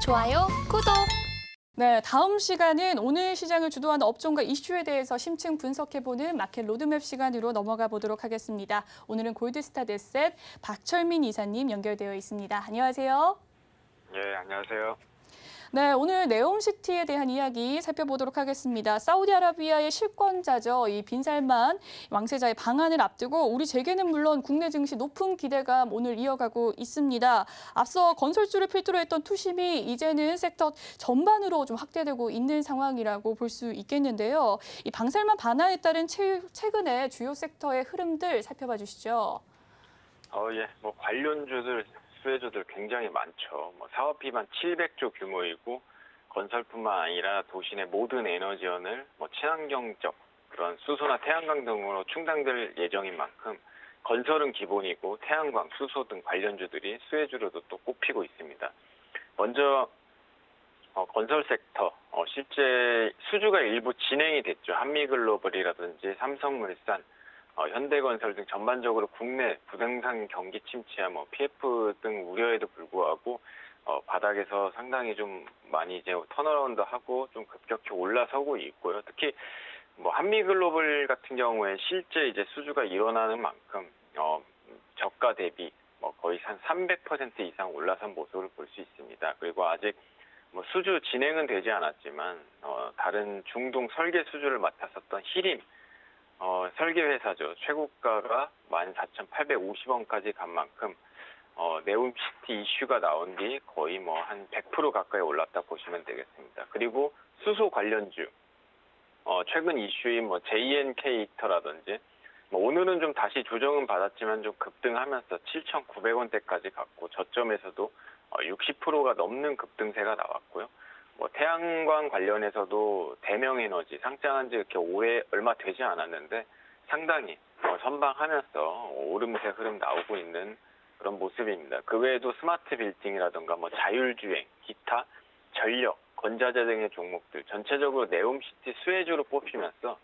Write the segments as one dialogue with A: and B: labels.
A: 좋아요, 구독.
B: 네, 다음 시간은 오늘 시장을 주도하는 업종과 이슈에 대해서 심층 분석해보는 마켓 로드맵 시간으로 넘어가 보도록 하겠습니다. 오늘은 골드스타드셋 박철민 이사님 연결되어 있습니다. 안녕하세요.
C: 예, 안녕하세요.
B: 네, 오늘 네옴시티에 대한 이야기 살펴보도록 하겠습니다. 사우디아라비아의 실권자죠. 이 빈살만 왕세자의 방한을 앞두고 우리 재계는 물론 국내 증시 높은 기대감 오늘 이어가고 있습니다. 앞서 건설주를 필두로 했던 투심이 이제는 섹터 전반으로 좀 확대되고 있는 상황이라고 볼 수 있겠는데요. 이 방살만 반환에 따른 최근의 주요 섹터의 흐름들 살펴봐 주시죠.
C: 예, 관련주들, 수혜주들 굉장히 많죠. 사업 비만 700조 규모이고 건설뿐만 아니라 도시 내 모든 에너지원을 친환경적 그런 수소나 태양광 등으로 충당될 예정인 만큼 건설은 기본이고 태양광, 수소 등 관련주들이 수혜주로도 또 꼽히고 있습니다. 먼저 건설 섹터, 실제 수주가 일부 진행이 됐죠. 한미글로벌이라든지 삼성물산, 현대건설 등 전반적으로 국내 부동산 경기 침체와 PF 등 우려에도 불구하고 바닥에서 상당히 좀 많이 이제 턴어라운드하고 좀 급격히 올라서고 있고요. 특히 한미글로벌 같은 경우에 실제 이제 수주가 일어나는 만큼 저가 대비 거의 한 300% 이상 올라선 모습을 볼 수 있습니다. 그리고 아직 수주 진행은 되지 않았지만 다른 중동 설계 수주를 맡았었던 히림 설계 회사죠. 최고가가 14,850원까지 간 만큼 네옴시티 이슈가 나온 뒤 거의 한 100% 가까이 올랐다 보시면 되겠습니다. 그리고 수소 관련주 최근 이슈인 JNK 히터라든지 오늘은 좀 다시 조정은 받았지만 좀 급등하면서 7,900원대까지 갔고 저점에서도 60%가 넘는 급등세가 나왔고요. 태양광 관련해서도 대명에너지 상장한 지 이렇게 얼마 되지 않았는데 상당히 선방하면서 오름세 흐름 나오고 있는 그런 모습입니다. 그 외에도 스마트 빌딩이라든가 자율주행, 기타, 전력, 건자재 등의 종목들 전체적으로 네옴시티 수혜주로 뽑히면서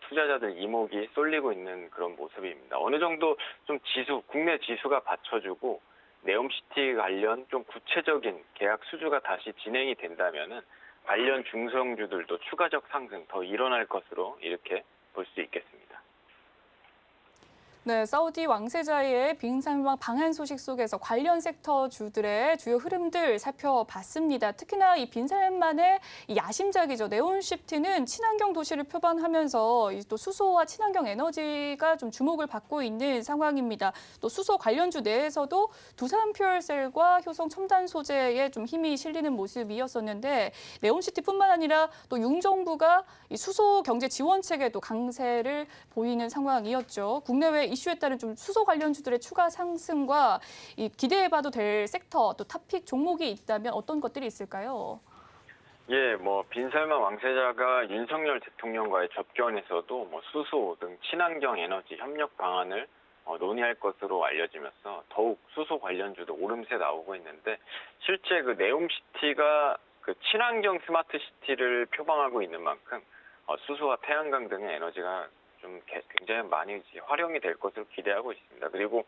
C: 투자자들 이목이 쏠리고 있는 그런 모습입니다. 어느 정도 좀 국내 지수가 받쳐주고 네옴시티 관련 좀 구체적인 계약 수주가 다시 진행이 된다면은 관련 중성주들도 추가적 상승 더 일어날 것으로 이렇게 볼 수 있겠습니다.
B: 네, 사우디 왕세자의 빈살만 방한 소식 속에서 관련 섹터주들의 주요 흐름들 살펴봤습니다. 특히나 이 빈살만의 야심작이죠. 네옴시티는 친환경 도시를 표방하면서 또 수소와 친환경 에너지가 좀 주목을 받고 있는 상황입니다. 또 수소 관련주 내에서도 두산퓨얼셀과 효성 첨단 소재에 좀 힘이 실리는 모습이었었는데 네옴시티뿐만 아니라 또 윤정부가 이 수소 경제 지원책에도 강세를 보이는 상황이었죠. 국내외 이슈에 따른 좀 수소 관련주들의 추가 상승과 기대해봐도 될 섹터 또 탑픽 종목이 있다면 어떤 것들이 있을까요?
C: 예, 빈살만 왕세자가 윤석열 대통령과의 접견에서도 수소 등 친환경 에너지 협력 방안을 논의할 것으로 알려지면서 더욱 수소 관련주도 오름세 나오고 있는데 실제 그 네옴시티가 그 친환경 스마트 시티를 표방하고 있는 만큼 수소와 태양광 등의 에너지가 좀 굉장히 많이 활용이 될 것으로 기대하고 있습니다. 그리고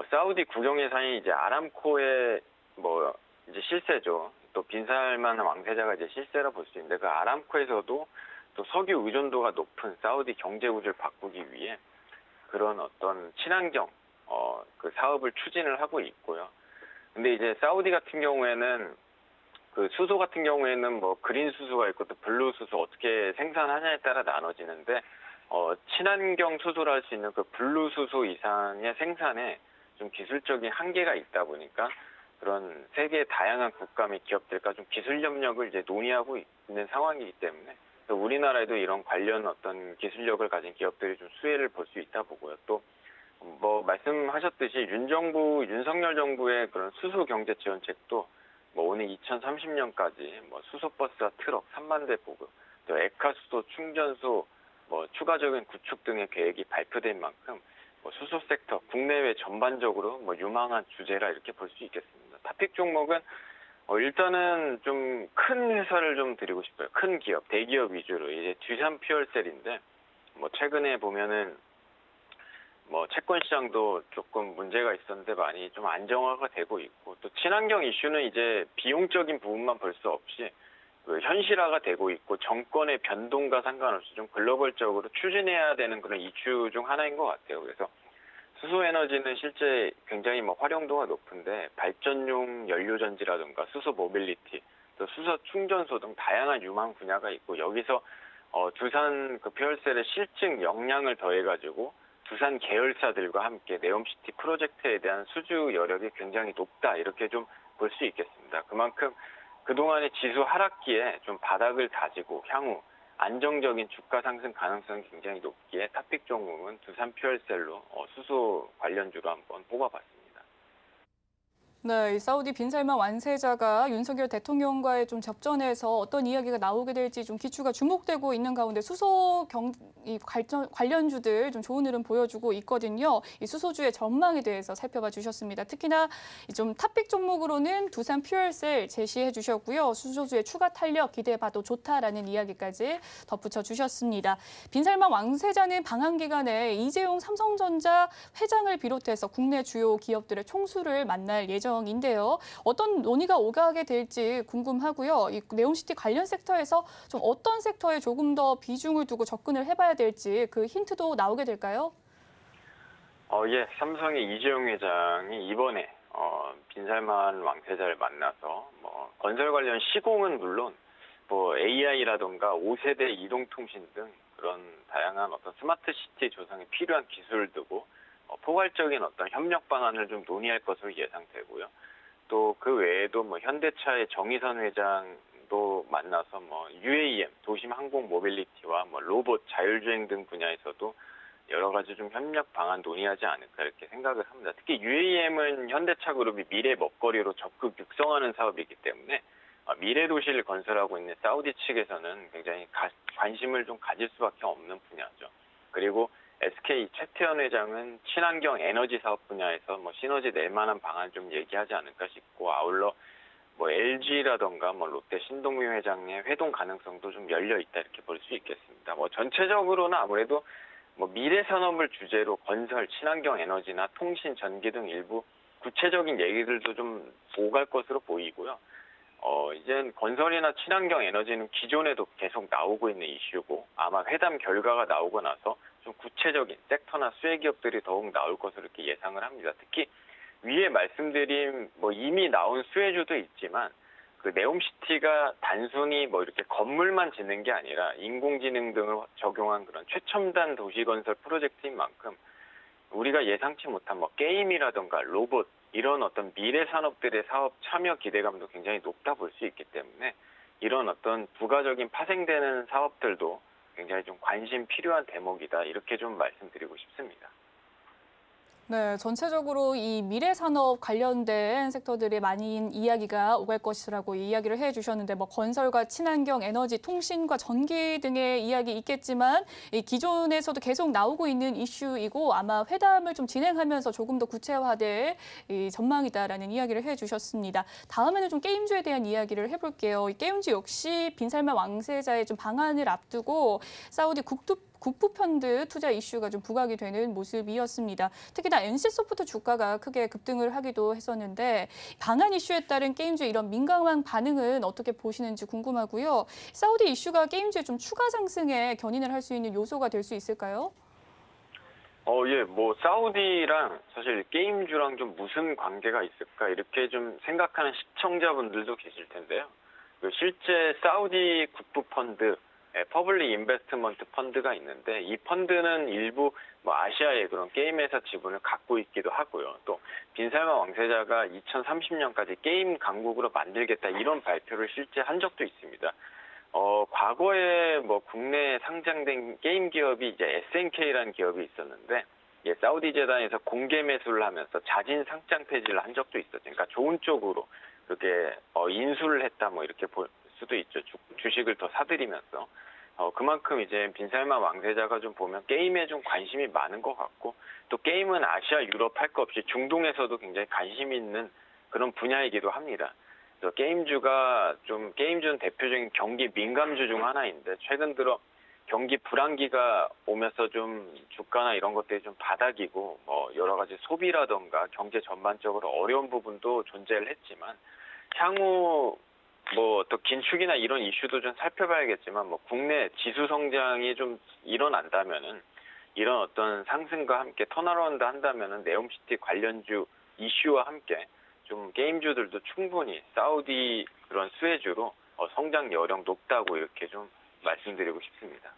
C: 사우디 국영예산이 이제 아람코의 이제 실세죠. 또 빈살만 왕세자가 이제 실세라 볼 수 있는데 그 아람코에서도 또 석유 의존도가 높은 사우디 경제 구조를 바꾸기 위해 그런 어떤 친환경 그 사업을 추진을 하고 있고요. 근데 이제 사우디 같은 경우에는 그 수소 같은 경우에는 그린 수소가 있고 또 블루 수소 어떻게 생산하냐에 따라 나눠지는데 친환경 수소를 할 수 있는 그 블루 수소 이상의 생산에 좀 기술적인 한계가 있다 보니까 그런 세계 다양한 국가 및 기업들과 좀 기술 협력을 이제 논의하고 있는 상황이기 때문에 우리나라에도 이런 관련 어떤 기술력을 가진 기업들이 좀 수혜를 볼 수 있다 보고요. 또 말씀하셨듯이 윤석열 정부의 그런 수소 경제 지원책도 오늘 2030년까지 수소버스와 트럭 3만 대 보급, 또 액화수소 충전소 추가적인 구축 등의 계획이 발표된 만큼 수소 섹터 국내외 전반적으로 유망한 주제라 이렇게 볼 수 있겠습니다. 탑픽 종목은 일단은 좀 큰 회사를 좀 드리고 싶어요. 큰 기업, 대기업 위주로 이제 두산퓨얼셀인데 최근에 보면은 뭐 채권 시장도 조금 문제가 있었는데 많이 좀 안정화가 되고 있고, 또 친환경 이슈는 이제 비용적인 부분만 볼 수 없이 그 현실화가 되고 있고, 정권의 변동과 상관없이 좀 글로벌적으로 추진해야 되는 그런 이슈 중 하나인 것 같아요. 그래서 수소 에너지는 실제 굉장히 뭐 활용도가 높은데, 발전용 연료 전지라든가 수소 모빌리티, 또 수소 충전소 등 다양한 유망 분야가 있고, 여기서 두산 그 퓨얼셀의 실증 역량을 더해가지고 두산 계열사들과 함께 네옴시티 프로젝트에 대한 수주 여력이 굉장히 높다, 이렇게 좀 볼 수 있겠습니다. 그만큼 그동안의 지수 하락기에 좀 바닥을 다지고 향후 안정적인 주가 상승 가능성이 굉장히 높기에 탑픽 종목은 두산 퓨얼셀로 수소 관련주로 한번 뽑아봤습니다.
B: 네, 이 사우디 빈살만 완세자가 윤석열 대통령과의 좀 접전에서 어떤 이야기가 나오게 될지 좀 기추가 주목되고 있는 가운데 관련주들 좀 좋은 흐름 보여주고 있거든요. 이 수소주의 전망에 대해서 살펴봐 주셨습니다. 특히나 좀 탑픽 종목으로는 두산 퓨얼셀 제시해 주셨고요. 수소주의 추가 탄력 기대해봐도 좋다라는 이야기까지 덧붙여 주셨습니다. 빈살만 왕세자는 방한 기간에 이재용 삼성전자 회장을 비롯해서 국내 주요 기업들의 총수를 만날 예정인데요. 어떤 논의가 오가게 될지 궁금하고요. 이 네옴시티 관련 섹터에서 좀 어떤 섹터에 조금 더 비중을 두고 접근을 해봐야 될지 그 힌트도 나오게 될까요?
C: 예, 삼성의 이재용 회장이 이번에 빈살만 왕세자를 만나서 뭐 건설 관련 시공은 물론 뭐 AI라던가 5세대 이동통신 등 그런 다양한 어떤 스마트 시티 조성에 필요한 기술을 두고 포괄적인 어떤 협력 방안을 좀 논의할 것으로 예상되고요. 또 그 외에도 뭐 현대차의 정의선 회장도 만나서 뭐 UAM, 도심 항공 모빌리티와 뭐 로봇, 자율주행 등 분야에서도 여러 가지 좀 협력 방안 논의하지 않을까, 이렇게 생각을 합니다. 특히 UAM은 현대차 그룹이 미래 먹거리로 적극 육성하는 사업이기 때문에 미래 도시를 건설하고 있는 사우디 측에서는 굉장히 관심을 좀 가질 수밖에 없는 분야죠. 그리고 SK 최태원 회장은 친환경 에너지 사업 분야에서 뭐 시너지 낼 만한 방안 좀 얘기하지 않을까 싶고, 아울러 뭐 LG라던가 뭐 롯데 신동민 회장의 회동 가능성도 좀 열려 있다, 이렇게 볼 수 있겠습니다. 뭐 전체적으로는 아무래도 뭐 미래 산업을 주제로 건설, 친환경 에너지나 통신, 전기 등 일부 구체적인 얘기들도 좀 오갈 것으로 보이고요. 이젠 건설이나 친환경 에너지는 기존에도 계속 나오고 있는 이슈고, 아마 회담 결과가 나오고 나서 좀 구체적인 섹터나 수혜 기업들이 더욱 나올 것으로 이렇게 예상을 합니다. 특히 위에 말씀드린 뭐 이미 나온 수혜주도 있지만, 그 네옴시티가 단순히 뭐 이렇게 건물만 짓는 게 아니라 인공지능 등을 적용한 그런 최첨단 도시 건설 프로젝트인 만큼, 우리가 예상치 못한 뭐 게임이라던가 로봇, 이런 어떤 미래 산업들의 사업 참여 기대감도 굉장히 높다 볼 수 있기 때문에, 이런 어떤 부가적인 파생되는 사업들도 굉장히 좀 관심 필요한 대목이다, 이렇게 좀 말씀드리고 싶습니다.
B: 네, 전체적으로 이 미래 산업 관련된 섹터들이 많은 이야기가 오갈 것이라고 이야기를 해주셨는데, 뭐 건설과 친환경, 에너지, 통신과 전기 등의 이야기 있겠지만, 이 기존에서도 계속 나오고 있는 이슈이고 아마 회담을 좀 진행하면서 조금 더 구체화될 이 전망이다라는 이야기를 해주셨습니다. 다음에는 좀 게임주에 대한 이야기를 해볼게요. 이 게임주 역시 빈살만 왕세자의 좀 방한을 앞두고 사우디 국부 펀드 투자 이슈가 좀 부각이 되는 모습이었습니다. 특히나 NC소프트 주가가 크게 급등을 하기도 했었는데, 방한 이슈에 따른 게임주 이런 민감한 반응은 어떻게 보시는지 궁금하고요. 사우디 이슈가 게임주의 좀 추가 상승에 견인을 할 수 있는 요소가 될 수 있을까요?
C: 예, 뭐 사우디랑 사실 게임주랑 좀 무슨 관계가 있을까, 이렇게 좀 생각하는 시청자분들도 계실 텐데요. 실제 사우디 국부 펀드, 퍼블릭 인베스트먼트 펀드가 있는데, 이 펀드는 일부 뭐 아시아의 그런 게임 회사 지분을 갖고 있기도 하고요. 또 빈살만 왕세자가 2030년까지 게임 강국으로 만들겠다, 이런 발표를 실제 한 적도 있습니다. 과거에 뭐 국내에 상장된 게임 기업이 이제 SNK라는 기업이 있었는데, 예, 사우디 재단에서 공개 매수를 하면서 자진 상장 폐지를 한 적도 있었죠. 그러니까 좋은 쪽으로 그렇게 인수를 했다, 뭐 이렇게 볼 수도 있죠. 주식을 더 사들이면서. 그만큼 이제 빈살만 왕세자가 좀 보면 게임에 좀 관심이 많은 것 같고, 또 게임은 아시아, 유럽 할 것 없이 중동에서도 굉장히 관심 있는 그런 분야이기도 합니다. 게임주가 좀, 게임주는 대표적인 경기 민감주 중 하나인데, 최근 들어 경기 불황기가 오면서 좀 주가나 이런 것들이 좀 바닥이고 뭐 여러 가지 소비라던가 경제 전반적으로 어려운 부분도 존재를 했지만 향후 뭐 또 긴축이나 이런 이슈도 좀 살펴봐야겠지만 뭐 국내 지수 성장이 좀 일어난다면은 이런 어떤 상승과 함께 턴어라운드 한다면은 네옴시티 관련주 이슈와 함께 좀 게임주들도 충분히 사우디 그런 수혜주로 성장 여력 높다고 이렇게 좀 말씀드리고 싶습니다.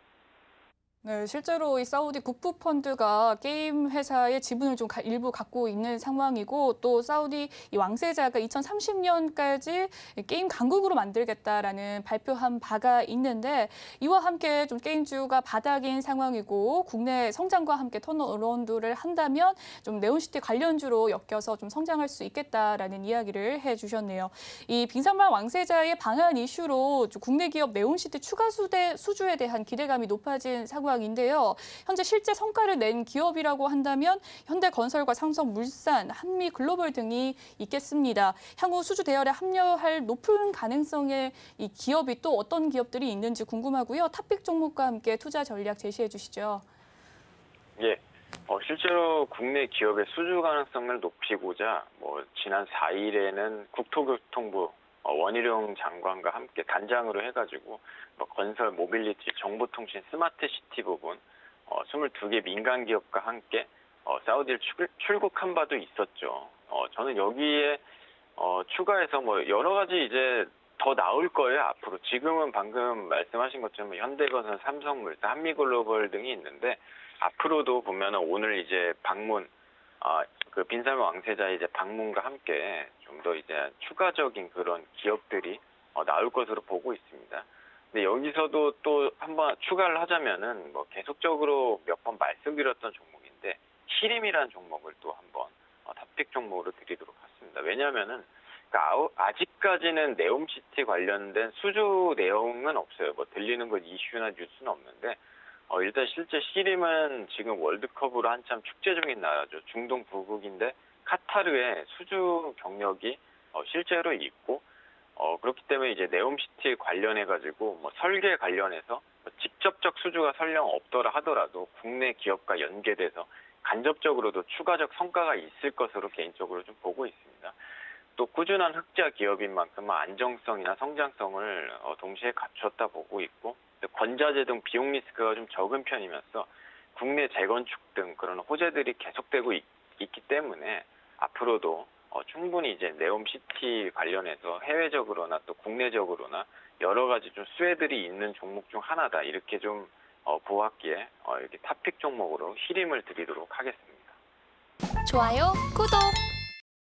B: 네, 실제로 이 사우디 국부 펀드가 게임 회사의 지분을 좀 일부 갖고 있는 상황이고 또 사우디 이 왕세자가 2030년까지 게임 강국으로 만들겠다라는 발표한 바가 있는데 이와 함께 좀 게임주가 바닥인 상황이고 국내 성장과 함께 턴어라운드를 한다면 좀 네온시티 관련주로 엮여서 좀 성장할 수 있겠다라는 이야기를 해주셨네요. 이 빙산만 왕세자의 방한 이슈로 국내 기업 네온시티 추가 수주에 대한 기대감이 높아진 상황인데요. 현재 실제 성과를 낸 기업이라고 한다면 현대건설과 삼성물산, 한미글로벌 등이 있겠습니다. 향후 수주 대열에 합류할 높은 가능성의 이 기업이 또 어떤 기업들이 있는지 궁금하고요. 탑픽 종목과 함께 투자 전략 제시해 주시죠.
C: 예. 실제로 국내 기업의 수주 가능성을 높이고자 지난 4일에는 국토교통부 원희룡 장관과 함께 단장으로 해가지고 건설, 모빌리티, 정보통신, 스마트시티 부분 22개 민간 기업과 함께 사우디를 출국한 바도 있었죠. 저는 여기에 추가해서 여러 가지 이제 더 나올 거예요, 앞으로. 지금은 방금 말씀하신 것처럼 현대건설, 삼성물산, 한미글로벌 등이 있는데 앞으로도 보면은 오늘 이제 방문, 그 빈살만 왕세자의 이제 방문과 함께 좀 더 이제 추가적인 그런 기업들이 나올 것으로 보고 있습니다. 근데 여기서도 또 한번 추가를 하자면은 계속적으로 몇 번 말씀드렸던 종목인데 시림이라는 종목을 또 한번 탑픽 종목으로 드리도록 하겠습니다. 왜냐하면은 그러니까 아직까지는 네옴시티 관련된 수주 내용은 없어요. 들리는 것 이슈나 뉴스는 없는데 일단 실제 시림은 지금 월드컵으로 한참 축제 중인 나라죠. 중동 부국인데 카타르의 수주 경력이 실제로 있고 그렇기 때문에 이제 네옴시티 관련해 가지고 설계 관련해서 직접적 수주가 설령 없더라 하더라도 국내 기업과 연계돼서 간접적으로도 추가적 성과가 있을 것으로 개인적으로 좀 보고 있습니다. 또 꾸준한 흑자 기업인 만큼 안정성이나 성장성을 동시에 갖췄다 보고 있고 권자재 등 비용 리스크가 좀 적은 편이면서 국내 재건축 등 그런 호재들이 계속되고 있기 때문에 앞으로도 충분히 이제 네옴시티 관련해서 해외적으로나 또 국내적으로나 여러 가지 좀 수혜들이 있는 종목 중 하나다 이렇게 좀 보았기에 이렇게 탑픽 종목으로 히림을 드리도록 하겠습니다.
A: 좋아요, 구독!